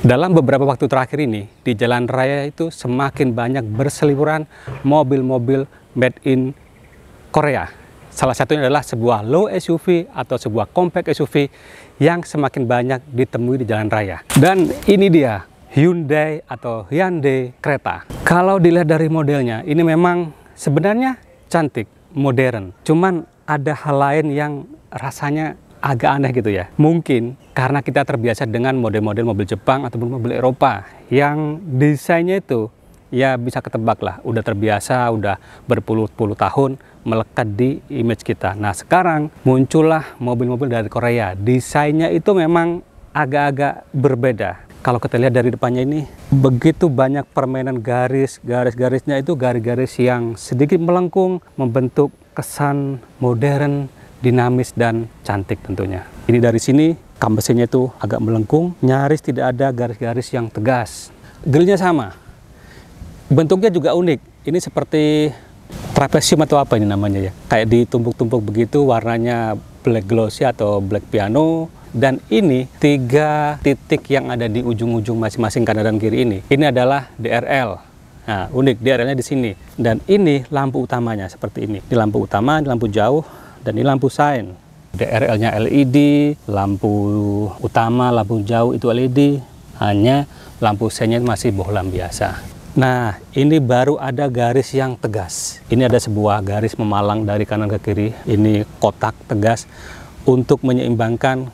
Dalam beberapa waktu terakhir ini, di jalan raya itu semakin banyak berseliweran mobil-mobil made in Korea. Salah satunya adalah sebuah low SUV atau sebuah compact SUV yang semakin banyak ditemui di jalan raya. Dan ini dia, Hyundai atau Hyundai Creta. Kalau dilihat dari modelnya, ini memang sebenarnya cantik, modern. Cuman ada hal lain yang rasanya agak aneh gitu ya. Mungkin karena kita terbiasa dengan model-model mobil Jepang ataupun mobil Eropa yang desainnya itu ya bisa ketebak lah, udah terbiasa, udah berpuluh-puluh tahun melekat di image kita. Nah sekarang muncullah mobil-mobil dari Korea, desainnya itu memang agak-agak berbeda. Kalau kita lihat dari depannya ini, begitu banyak permainan garis-garisnya itu garis-garis yang sedikit melengkung, membentuk kesan modern, dinamis dan cantik tentunya. Ini dari sini kap mesinnya itu agak melengkung, nyaris tidak ada garis-garis yang tegas. Grillnya sama, bentuknya juga unik. Ini seperti trapesium atau apa ini namanya ya, kayak ditumpuk-tumpuk begitu, warnanya black glossy atau black piano. Dan ini 3 titik yang ada di ujung-ujung masing-masing kanan dan kiri ini adalah DRL. Nah unik, DRL-nya di sini. Dan ini lampu utamanya seperti ini. Di lampu utama, di lampu jauh, dan ini lampu sign. DRL-nya LED, lampu utama, lampu jauh itu LED, hanya lampu sign-nya masih bohlam biasa. Nah, ini baru ada garis yang tegas. Ini ada sebuah garis memalang dari kanan ke kiri. Ini kotak tegas untuk menyeimbangkan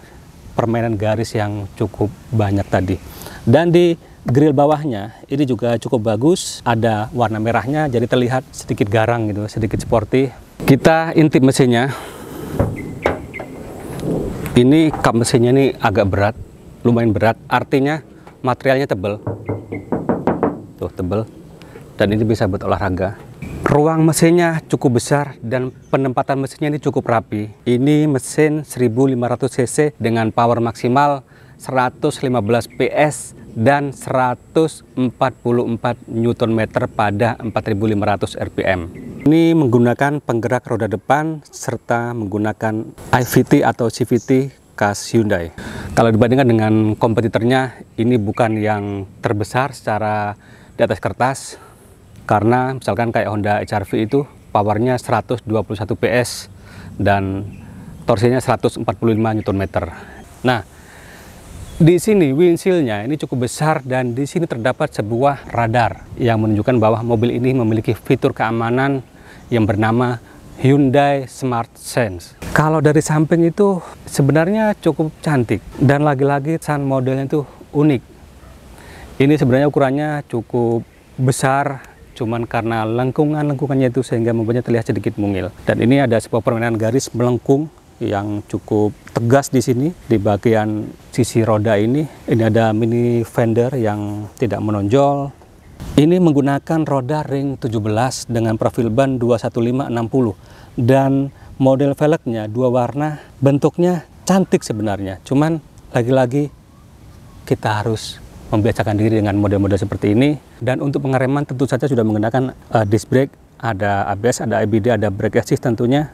permainan garis yang cukup banyak tadi. Dan di grill bawahnya ini juga cukup bagus. Ada warna merahnya, jadi terlihat sedikit garang gitu, sedikit sporty. Kita intip mesinnya. Ini kap mesinnya ini agak berat, lumayan berat. Artinya materialnya tebal. Tuh tebal. Dan ini bisa buat olahraga. Ruang mesinnya cukup besar dan penempatan mesinnya ini cukup rapi. Ini mesin 1500 cc dengan power maksimal 115 PS dan 144 Nm pada 4500 rpm. Ini menggunakan penggerak roda depan serta menggunakan IVT atau CVT khas Hyundai. Kalau dibandingkan dengan kompetitornya, ini bukan yang terbesar secara di atas kertas, karena misalkan kayak Honda HR-V itu powernya 121 PS dan torsinya 145 Nm. Nah, di sini windshield-nya ini cukup besar dan di sini terdapat sebuah radar yang menunjukkan bahwa mobil ini memiliki fitur keamanan yang bernama Hyundai Smart Sense. Kalau dari samping itu sebenarnya cukup cantik dan lagi-lagi sun modelnya itu unik. Ini sebenarnya ukurannya cukup besar, cuman karena lengkungannya itu sehingga membuatnya terlihat sedikit mungil. Dan ini ada sebuah permainan garis melengkung yang cukup tegas di sini di bagian sisi roda ini. Ini ada mini fender yang tidak menonjol. Ini menggunakan roda ring 17 dengan profil ban 215/60 dan model velgnya 2 warna. Bentuknya cantik sebenarnya, cuman lagi-lagi kita harus membiasakan diri dengan model-model seperti ini. Dan untuk pengereman tentu saja sudah menggunakan disc brake, ada ABS, ada ABD, ada brake assist tentunya.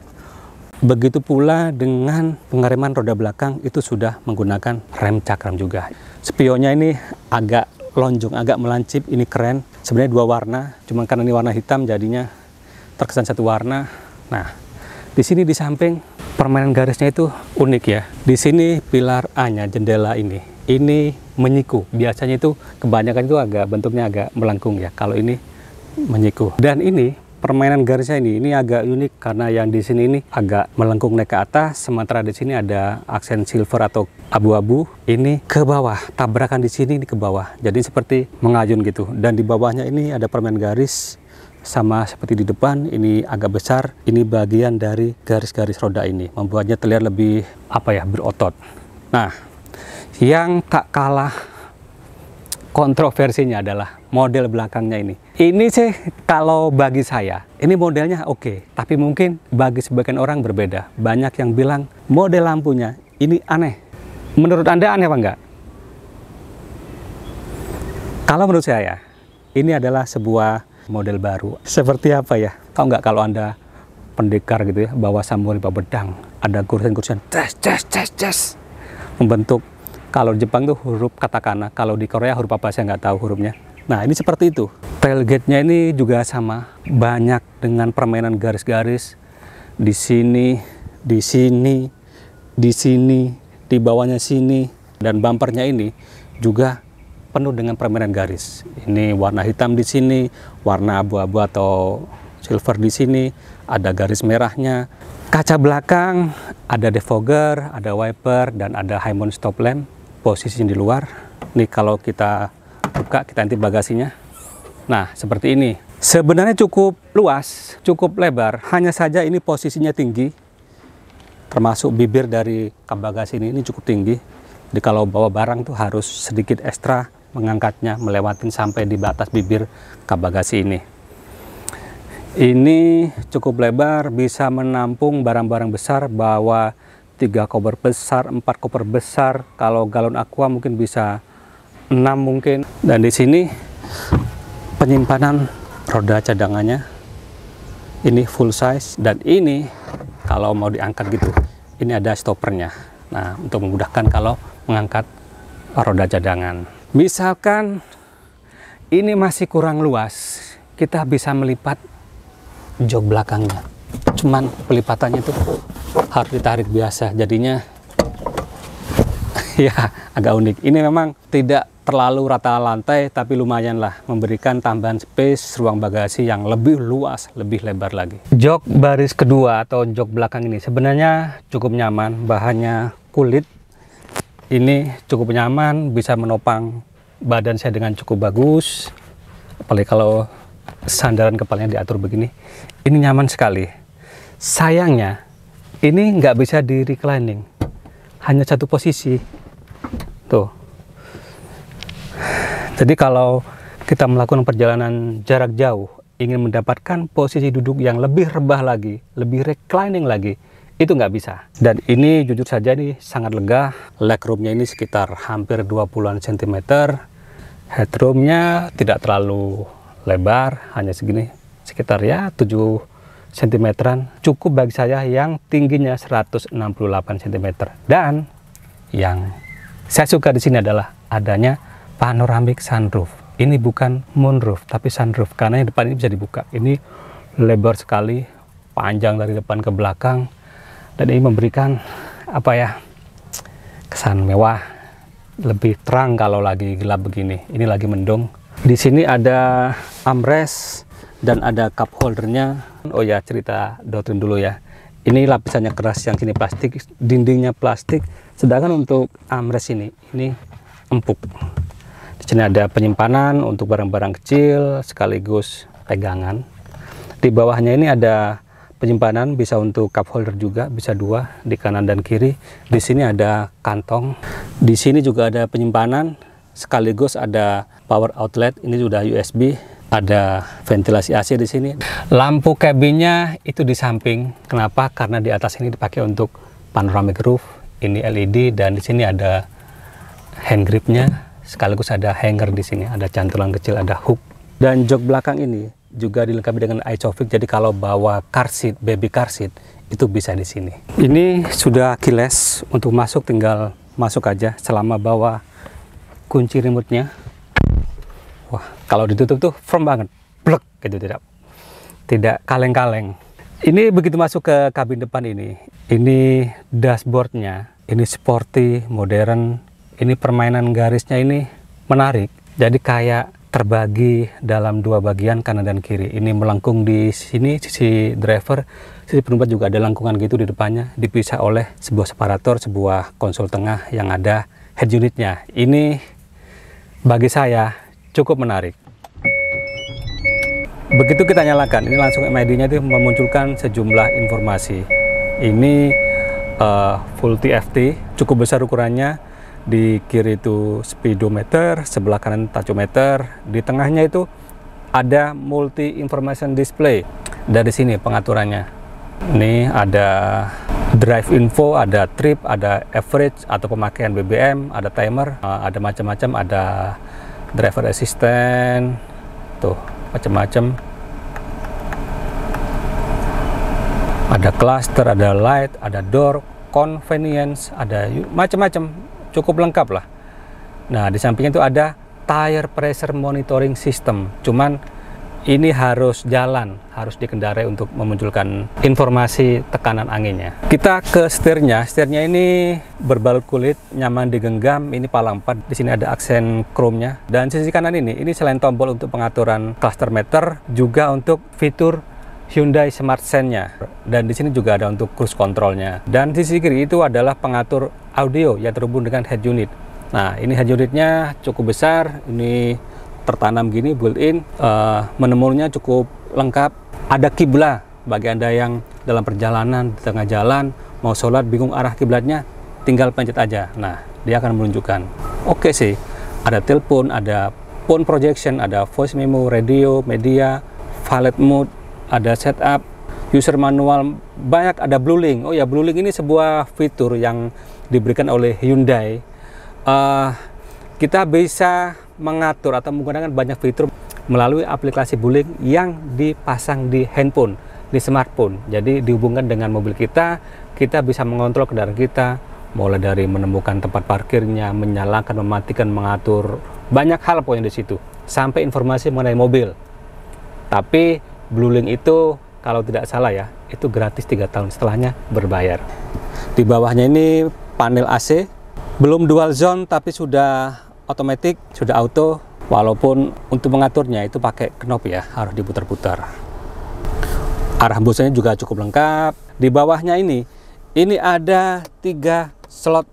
Begitu pula dengan pengereman roda belakang itu sudah menggunakan rem cakram juga. Spionnya ini agak lonjong, agak melancip, ini keren. Sebenarnya 2 warna, cuma karena ini warna hitam jadinya terkesan 1 warna. Nah, di sini di samping permainan garisnya itu unik ya. Di sini pilar A-nya, jendela ini menyiku. Biasanya itu kebanyakan itu bentuknya agak melengkung ya. Kalau ini menyiku. Dan ini permainan garisnya ini agak unik karena yang di sini ini agak melengkung naik ke atas, sementara di sini ada aksen silver atau abu-abu. Ini ke bawah, tabrakan di sini ini ke bawah. Jadi seperti mengayun gitu. Dan di bawahnya ini ada permainan garis sama seperti di depan, ini agak besar. Ini bagian dari garis-garis roda ini, membuatnya terlihat lebih berotot. Nah, yang tak kalah kontroversinya adalah model belakangnya ini. Ini sih kalau bagi saya, ini modelnya oke, tapi mungkin bagi sebagian orang berbeda. Banyak yang bilang model lampunya ini aneh. Menurut Anda aneh apa enggak? Kalau menurut saya, ini adalah sebuah model baru. Seperti apa ya? Tahu nggak kalau Anda pendekar gitu ya, bawa samurai, bawa pedang, ada kursian-kursian, membentuk Kalau di Jepang tuh huruf katakana, kalau di Korea huruf apa saya nggak tahu hurufnya. Nah ini seperti itu. Tailgate-nya ini juga sama, banyak dengan permainan garis-garis di sini, di sini, di sini, di bawahnya sini, dan bumpernya ini juga penuh dengan permainan garis. Ini warna hitam di sini, warna abu-abu atau silver di sini, ada garis merahnya. Kaca belakang ada defogger, ada wiper, dan ada high mount stop lamp. Posisinya di luar. Nih kalau kita buka, kita intip bagasinya. Nah seperti ini. Sebenarnya cukup luas, cukup lebar. Hanya saja ini posisinya tinggi. Termasuk bibir dari kap bagasi ini cukup tinggi. Jadi kalau bawa barang tuh harus sedikit ekstra mengangkatnya, melewatin sampai di batas bibir kap bagasi ini. Ini cukup lebar, bisa menampung barang-barang besar, bawa 3 koper besar, 4 koper besar. Kalau galon aqua mungkin bisa 6 mungkin. Dan di sini penyimpanan roda cadangannya. Ini full size, dan ini kalau mau diangkat gitu, ini ada stoppernya. Nah, untuk memudahkan kalau mengangkat roda cadangan. Misalkan ini masih kurang luas, kita bisa melipat jok belakangnya. Cuman pelipatannya tuh harus ditarik biasa, jadinya ya agak unik. Ini memang tidak terlalu rata lantai, tapi lumayan lah, memberikan tambahan space ruang bagasi yang lebih luas, lebih lebar lagi. Jok baris kedua atau jok belakang ini sebenarnya cukup nyaman, bahannya kulit. Ini cukup nyaman, bisa menopang badan saya dengan cukup bagus, apalagi kalau sandaran kepalanya diatur begini. Ini nyaman sekali. Sayangnya ini nggak bisa di reclining, hanya satu posisi tuh. Jadi kalau kita melakukan perjalanan jarak jauh, ingin mendapatkan posisi duduk yang lebih rebah lagi, lebih reclining lagi, itu nggak bisa. Dan ini jujur saja nih sangat lega. Legroomnya ini sekitar hampir 20-an cm. Headroomnya tidak terlalu lebar, hanya segini, sekitar ya 7 cm. Cukup bagi saya yang tingginya 168 cm. Dan yang saya suka di sini adalah adanya panoramic sunroof. Ini bukan moonroof, tapi sunroof, karena yang depan ini bisa dibuka. Ini lebar sekali, panjang dari depan ke belakang, dan ini memberikan apa ya, kesan mewah, lebih terang kalau lagi gelap begini. Ini lagi mendung. Di sini ada armrest dan ada cup holdernya. Oh ya, cerita doktrin dulu ya. Ini lapisannya keras, yang sini plastik, dindingnya plastik. Sedangkan untuk armrest ini empuk. Di sini ada penyimpanan untuk barang-barang kecil sekaligus pegangan. Di bawahnya ini ada penyimpanan, bisa untuk cup holder juga, bisa 2 di kanan dan kiri. Di sini ada kantong. Di sini juga ada penyimpanan sekaligus ada power outlet. Ini sudah USB. Ada ventilasi AC di sini. Lampu cabinnya itu di samping. Kenapa? Karena di atas ini dipakai untuk panoramic roof. Ini LED, dan di sini ada hand gripnya. Sekaligus ada hanger di sini. Ada cantulan kecil, ada hook. Dan jok belakang ini juga dilengkapi dengan Isofix. Jadi kalau bawa car seat, baby car seat, itu bisa di sini. Ini sudah keyless, untuk masuk tinggal masuk aja selama bawa kunci remote-nya. Wah, kalau ditutup tuh firm banget, blek gitu, tidak kaleng-kaleng. Ini begitu masuk ke kabin depan ini dashboardnya, ini sporty, modern. Ini permainan garisnya ini menarik. Jadi kayak terbagi dalam 2 bagian, kanan dan kiri. Ini melengkung di sini sisi driver, sisi penumpang juga ada lengkungan gitu di depannya, dipisah oleh sebuah separator, sebuah konsol tengah yang ada head unitnya. Ini bagi saya cukup menarik. Begitu kita nyalakan, ini langsung MID-nya itu memunculkan sejumlah informasi. Ini full TFT, cukup besar ukurannya. Di kiri itu speedometer, sebelah kanan tachometer, di tengahnya itu ada multi information display. Dari sini pengaturannya. Ini ada drive info, ada trip, ada average atau pemakaian BBM, ada timer, ada macam-macam, ada driver assistant, tuh macam-macam. Ada cluster, ada light, ada door, convenience, ada macam-macam cukup lengkap lah. Nah, di sampingnya itu ada tire pressure monitoring system. Cuman ini harus jalan, harus dikendarai untuk memunculkan informasi tekanan anginnya. Kita ke setirnya. Setirnya ini berbalut kulit, nyaman digenggam. Ini pala 4. Di sini ada aksen chrome-nya. Dan sisi kanan ini selain tombol untuk pengaturan cluster meter, juga untuk fitur Hyundai Smart Sense-nya. Dan di sini juga ada untuk cruise control-nya. Dan di sisi kiri itu adalah pengatur audio yang terhubung dengan head unit. Nah, ini head unitnya cukup besar. Ini tertanam gini, built-in, menu-nya cukup lengkap. Ada kiblat bagi Anda yang dalam perjalanan di tengah jalan mau sholat bingung arah kiblatnya, tinggal pencet aja. Nah, dia akan menunjukkan. Oke sih, ada telepon, ada phone projection, ada voice memo, radio, media, valet mode, ada setup, user manual, banyak, ada BlueLink. Oh ya, BlueLink ini sebuah fitur yang diberikan oleh Hyundai. Kita bisa mengatur atau menggunakan banyak fitur melalui aplikasi BlueLink yang dipasang di handphone, di smartphone. Jadi dihubungkan dengan mobil kita bisa mengontrol kendaraan kita, mulai dari menemukan tempat parkirnya, menyalakan, mematikan, mengatur banyak hal pokoknya di situ, sampai informasi mengenai mobil. Tapi BlueLink itu kalau tidak salah ya, itu gratis 3 tahun, setelahnya berbayar. Di bawahnya ini panel AC, belum dual zone tapi sudah otomatis, sudah auto, walaupun untuk mengaturnya itu pakai knob ya, harus diputar-putar. Arah hembusannya juga cukup lengkap. Di bawahnya ini ada 3 slot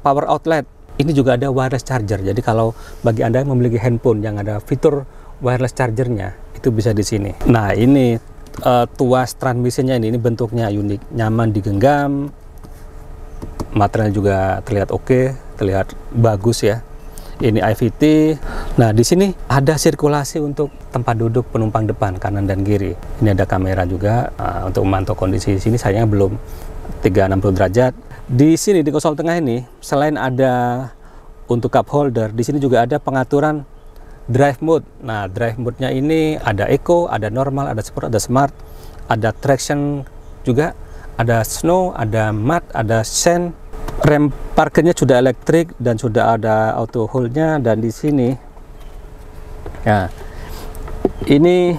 power outlet. Ini juga ada wireless charger. Jadi kalau bagi Anda yang memiliki handphone yang ada fitur wireless chargernya, itu bisa di sini. Nah, ini tuas transmisinya ini bentuknya unik, nyaman digenggam. Materialnya juga terlihat oke, terlihat bagus ya. Ini IVT. Nah, di sini ada sirkulasi untuk tempat duduk penumpang depan, kanan dan kiri. Ini ada kamera juga untuk memantau kondisi di sini. Sayangnya belum 360 derajat. Di sini di konsol tengah ini selain ada untuk cup holder, di sini juga ada pengaturan drive mode. Nah, drive mode-nya ini ada eco, ada normal, ada sport, ada smart, ada traction juga, ada snow, ada matte, ada sand. Rem parkirnya sudah elektrik dan sudah ada auto hold-nya. Dan di sini ya, ini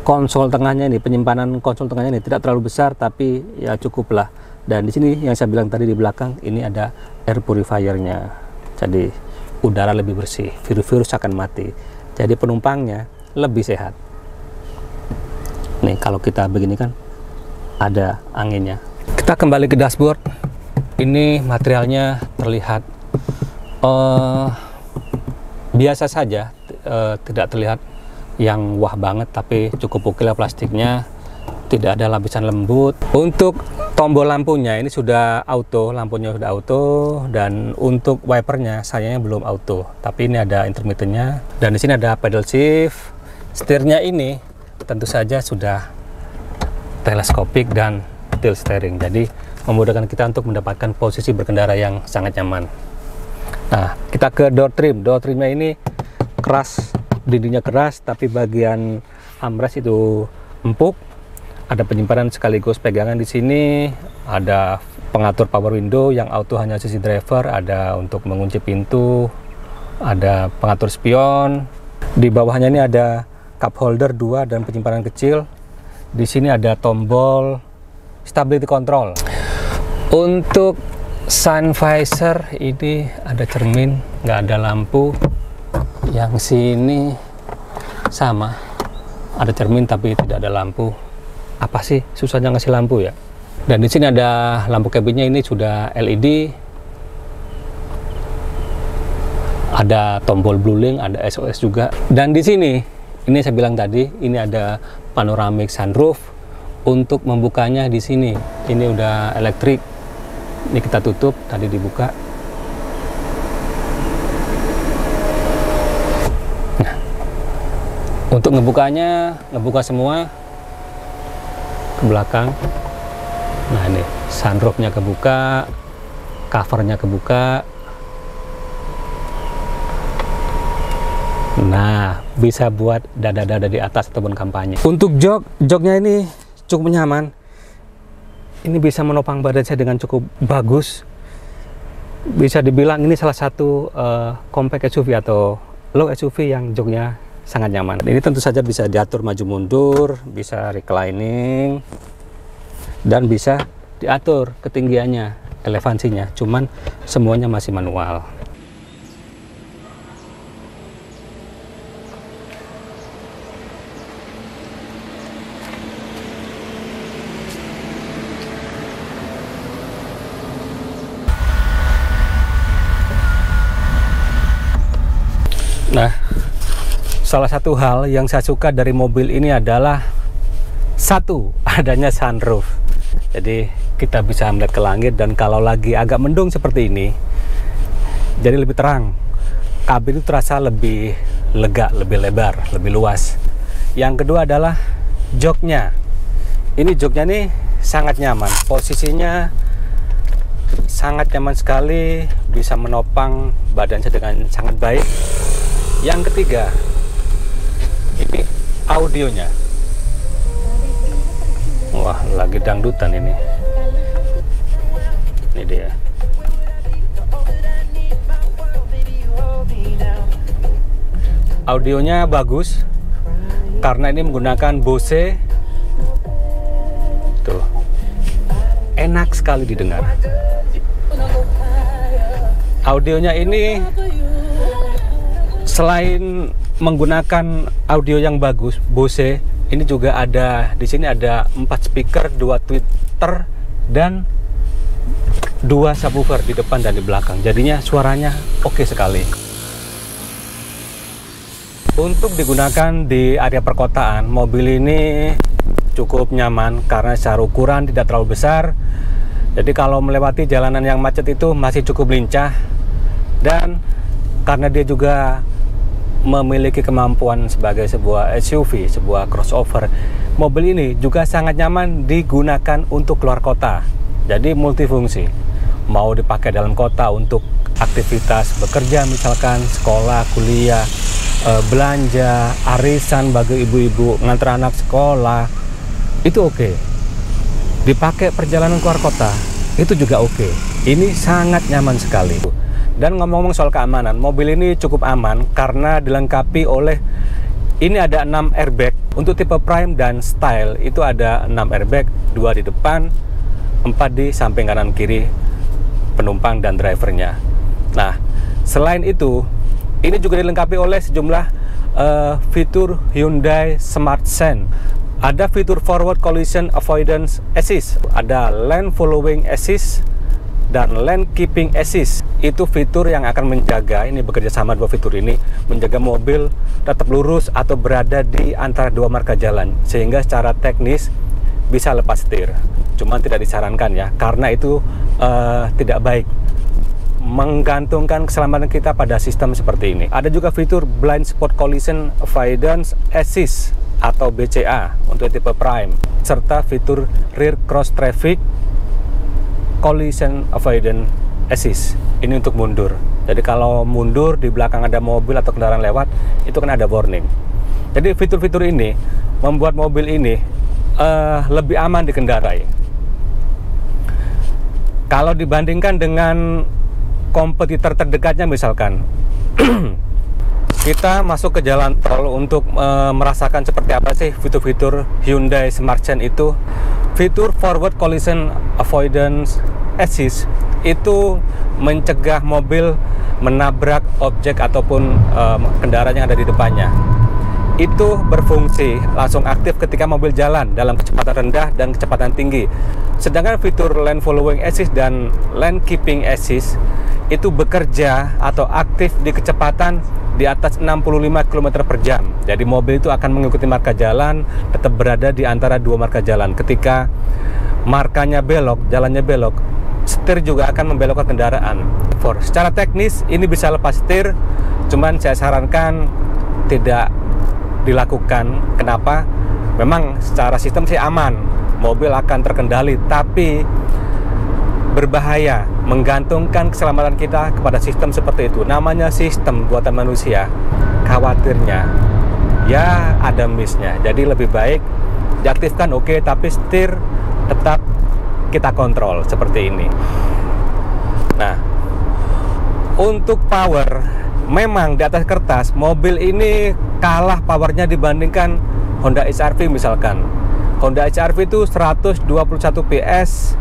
konsol tengahnya ini, penyimpanan konsol tengahnya ini tidak terlalu besar tapi ya cukup lah. Dan di sini yang saya bilang tadi di belakang ini ada air purifier-nya. Jadi udara lebih bersih, virus-virus akan mati. Jadi penumpangnya lebih sehat. Nih kalau kita begini kan ada anginnya. Kita kembali ke dashboard. Ini materialnya terlihat biasa saja, tidak terlihat yang wah banget, tapi cukup oke lah plastiknya, tidak ada lapisan lembut. Untuk tombol lampunya ini sudah auto, lampunya sudah auto, dan untuk wipernya sayangnya belum auto, tapi ini ada intermittennya. Dan di sini ada pedal shift. Setirnya ini tentu saja sudah teleskopik dan tilt steering, jadi memudahkan kita untuk mendapatkan posisi berkendara yang sangat nyaman. Nah, kita ke door trim. Door trimnya ini keras, dindingnya keras, tapi bagian armrest itu empuk. Ada penyimpanan sekaligus pegangan di sini. Ada pengatur power window yang auto hanya sisi driver. Ada untuk mengunci pintu. Ada pengatur spion. Di bawahnya ini ada cup holder 2 dan penyimpanan kecil. Di sini ada tombol stability control. Untuk sun visor ini ada cermin, nggak ada lampu. Yang sini sama, ada cermin tapi tidak ada lampu. Apa sih susahnya ngasih lampu ya? Dan di sini ada lampu cabinnya, ini sudah LED. Ada tombol BlueLink, ada SOS juga. Dan di sini, ini saya bilang tadi, ini ada panoramic sunroof. Untuk membukanya di sini, ini udah elektrik. Ini kita tutup, tadi dibuka. Nah, untuk ngebukanya, ngebuka semua ke belakang. Nah, ini sunroofnya kebuka, covernya kebuka. Nah, bisa buat dada-dada di atas ataupun kampanye. Untuk joknya ini cukup nyaman. Ini bisa menopang badan saya dengan cukup bagus. Bisa dibilang ini salah satu compact SUV atau low SUV yang joknya sangat nyaman. Ini tentu saja bisa diatur maju mundur, bisa reclining, dan bisa diatur ketinggiannya, elevansinya. Cuman semuanya masih manual. Nah, salah satu hal yang saya suka dari mobil ini adalah satu, adanya sunroof. Jadi kita bisa melihat ke langit, dan kalau lagi agak mendung seperti ini, jadi lebih terang. Kabin itu terasa lebih lega, lebih lebar, lebih luas. Yang kedua adalah joknya. Ini joknya nih sangat nyaman, posisinya sangat nyaman sekali, bisa menopang badan saya dengan sangat baik. Yang ketiga, ini audionya. Wah, lagi dangdutan ini. Ini dia. Audionya bagus karena ini menggunakan Bose. Tuh. Enak sekali didengar. Audionya ini selain menggunakan audio yang bagus, Bose, ini juga ada di sini ada 4 speaker, 2 tweeter, dan 2 subwoofer di depan dan di belakang. Jadinya suaranya oke sekali. Untuk digunakan di area perkotaan, mobil ini cukup nyaman karena secara ukuran tidak terlalu besar. Jadi kalau melewati jalanan yang macet itu masih cukup lincah, dan karena dia juga memiliki kemampuan sebagai sebuah SUV, sebuah crossover, mobil ini juga sangat nyaman digunakan untuk keluar kota. Jadi multifungsi, mau dipakai dalam kota untuk aktivitas bekerja, misalkan sekolah, kuliah, belanja, arisan bagi ibu-ibu, ngantar anak sekolah, itu oke. Dipakai perjalanan keluar kota, itu juga oke. Ini sangat nyaman sekali. Dan ngomong-ngomong soal keamanan, mobil ini cukup aman karena dilengkapi oleh, ini ada 6 airbag. Untuk tipe Prime dan Style itu ada 6 airbag, 2 di depan, 4 di samping kanan kiri penumpang dan drivernya. Nah, selain itu, ini juga dilengkapi oleh sejumlah fitur Hyundai Smart Sense. Ada fitur Forward Collision Avoidance Assist, ada Lane Following Assist, dan Lane Keeping Assist. Itu fitur yang akan menjaga, ini bekerja sama dua fitur ini, menjaga mobil tetap lurus atau berada di antara dua marka jalan, sehingga secara teknis bisa lepas setir. Cuman tidak disarankan ya, karena itu tidak baik, menggantungkan keselamatan kita pada sistem seperti ini. Ada juga fitur Blind Spot Collision Avoidance Assist atau BCA untuk tipe Prime, serta fitur Rear Cross Traffic Collision Avoidance Assist. Ini untuk mundur. Jadi kalau mundur di belakang ada mobil atau kendaraan lewat, itu kan ada warning. Jadi fitur-fitur ini membuat mobil ini lebih aman dikendarai. Kalau dibandingkan dengan kompetitor terdekatnya, misalkan kita masuk ke jalan tol untuk merasakan seperti apa sih fitur-fitur Hyundai Smart Sense itu. Fitur Forward Collision Avoidance Assist itu mencegah mobil menabrak objek ataupun kendaraan yang ada di depannya. Itu berfungsi langsung aktif ketika mobil jalan dalam kecepatan rendah dan kecepatan tinggi. Sedangkan fitur Lane Following Assist dan Lane Keeping Assist itu bekerja atau aktif di kecepatan di atas 65 km per jam. Jadi mobil itu akan mengikuti marka jalan, tetap berada di antara dua marka jalan. Ketika markanya belok, jalannya belok, setir juga akan membelokkan kendaraan. Secara teknis ini bisa lepas setir, cuman saya sarankan tidak dilakukan. Kenapa? Memang secara sistem sih aman, mobil akan terkendali, tapi berbahaya, menggantungkan keselamatan kita kepada sistem seperti itu. Namanya sistem buatan manusia, khawatirnya ya ada miss-nya. Jadi lebih baik diaktifkan, oke, tapi setir tetap kita kontrol seperti ini. Nah, Untuk power, memang di atas kertas mobil ini kalah powernya dibandingkan Honda HR-V misalkan. Honda HR-V itu 121 PS,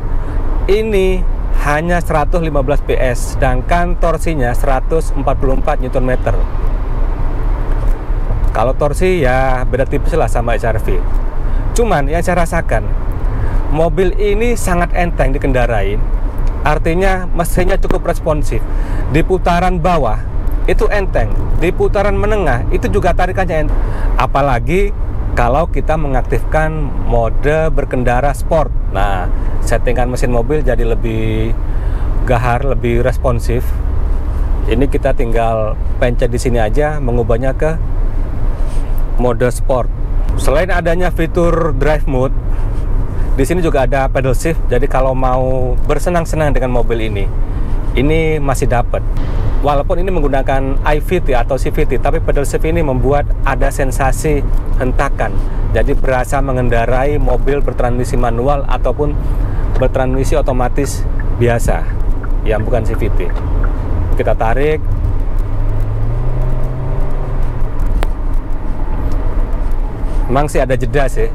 ini hanya 115 PS, sedangkan torsinya 144 Nm. Kalau torsi ya beda tipis lah sama HR-V. Cuman yang saya rasakan, mobil ini sangat enteng dikendarai. Artinya mesinnya cukup responsif. Di putaran bawah itu enteng, di putaran menengah itu juga tarikannya enteng. Apalagi kalau kita mengaktifkan mode berkendara sport. Nah, settingan mesin mobil jadi lebih gahar, lebih responsif. Ini kita tinggal pencet di sini aja mengubahnya ke mode sport. Selain adanya fitur drive mode, di sini juga ada pedal shift. Jadi kalau mau bersenang-senang dengan mobil ini masih dapat. Walaupun ini menggunakan iVT atau CVT, tapi pedal shift ini membuat ada sensasi hentakan. Jadi berasa mengendarai mobil bertransmisi manual ataupun bertransmisi otomatis biasa, yang bukan CVT. Kita tarik. Memang sih ada jeda sih.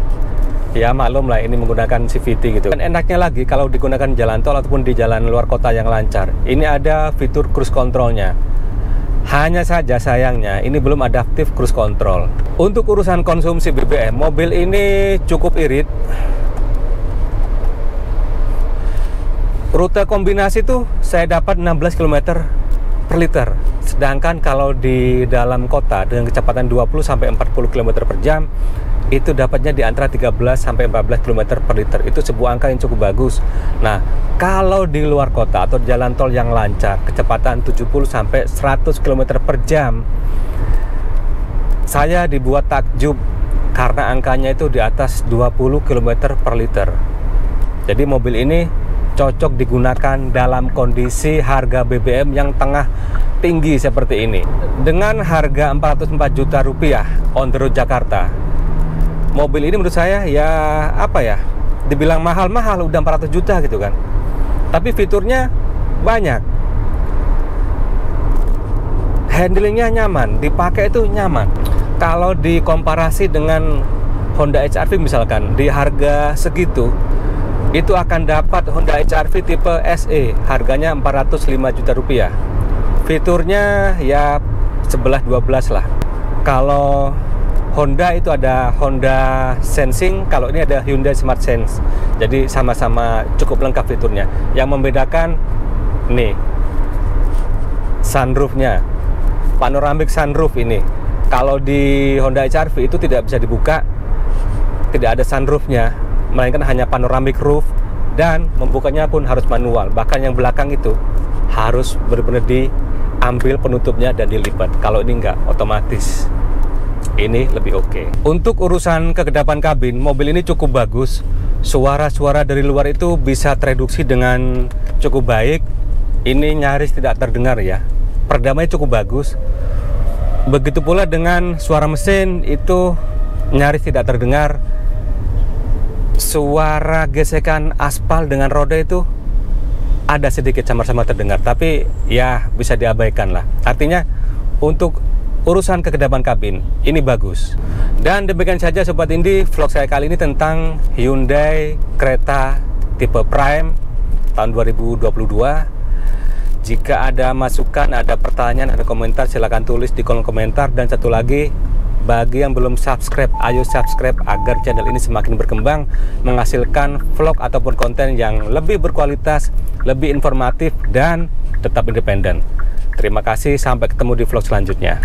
Ya maklum lah, ini menggunakan CVT gitu. Dan enaknya lagi kalau digunakan jalan tol ataupun di jalan luar kota yang lancar, ini ada fitur cruise controlnya. Hanya saja sayangnya ini belum adaptif cruise control. Untuk urusan konsumsi BBM, mobil ini cukup irit. Rute kombinasi tuh saya dapat 16 km per liter. Sedangkan kalau di dalam kota dengan kecepatan 20-40 km per jam, itu dapatnya di antara 13-14 km per liter. Itu sebuah angka yang cukup bagus. Nah, kalau di luar kota atau jalan tol yang lancar, kecepatan 70-100 km per jam, saya dibuat takjub karena angkanya itu di atas 20 km per liter. Jadi mobil ini cocok digunakan dalam kondisi harga BBM yang tengah tinggi seperti ini. Dengan harga 404 juta rupiah on the road Jakarta, mobil ini menurut saya ya apa ya, dibilang mahal-mahal udah 400 juta gitu kan. Tapi fiturnya banyak. Handlingnya nyaman, dipakai itu nyaman. Kalau dikomparasi dengan Honda HR-V misalkan, di harga segitu, itu akan dapat Honda HR-V tipe SE, harganya 405 juta rupiah. Fiturnya ya 11-12 lah. Kalau Honda itu ada Honda Sensing, kalau ini ada Hyundai Smart Sense. Jadi sama-sama cukup lengkap fiturnya. Yang membedakan nih, sunroofnya, panoramic sunroof ini. Kalau di Honda HR-V itu tidak bisa dibuka, tidak ada sunroofnya, melainkan hanya panoramic roof, dan membukanya pun harus manual. Bahkan yang belakang itu harus benar-benar diambil penutupnya dan dilipat. Kalau ini enggak, otomatis. Ini lebih oke. Untuk urusan kekedapan kabin, mobil ini cukup bagus. Suara-suara dari luar itu bisa tereduksi dengan cukup baik. Ini nyaris tidak terdengar ya. Peredamnya cukup bagus. Begitu pula dengan suara mesin itu nyaris tidak terdengar. Suara gesekan aspal dengan roda itu ada sedikit samar-samar terdengar, tapi ya bisa diabaikan lah. Artinya untuk urusan kekedapan kabin ini bagus. Dan demikian saja Sobat Indi, vlog saya kali ini tentang Hyundai Creta tipe Prime tahun 2022. Jika ada masukan, ada pertanyaan, ada komentar, silahkan tulis di kolom komentar. Dan satu lagi, bagi yang belum subscribe, ayo subscribe agar channel ini semakin berkembang, menghasilkan vlog ataupun konten yang lebih berkualitas, lebih informatif, dan tetap independen. Terima kasih, sampai ketemu di vlog selanjutnya.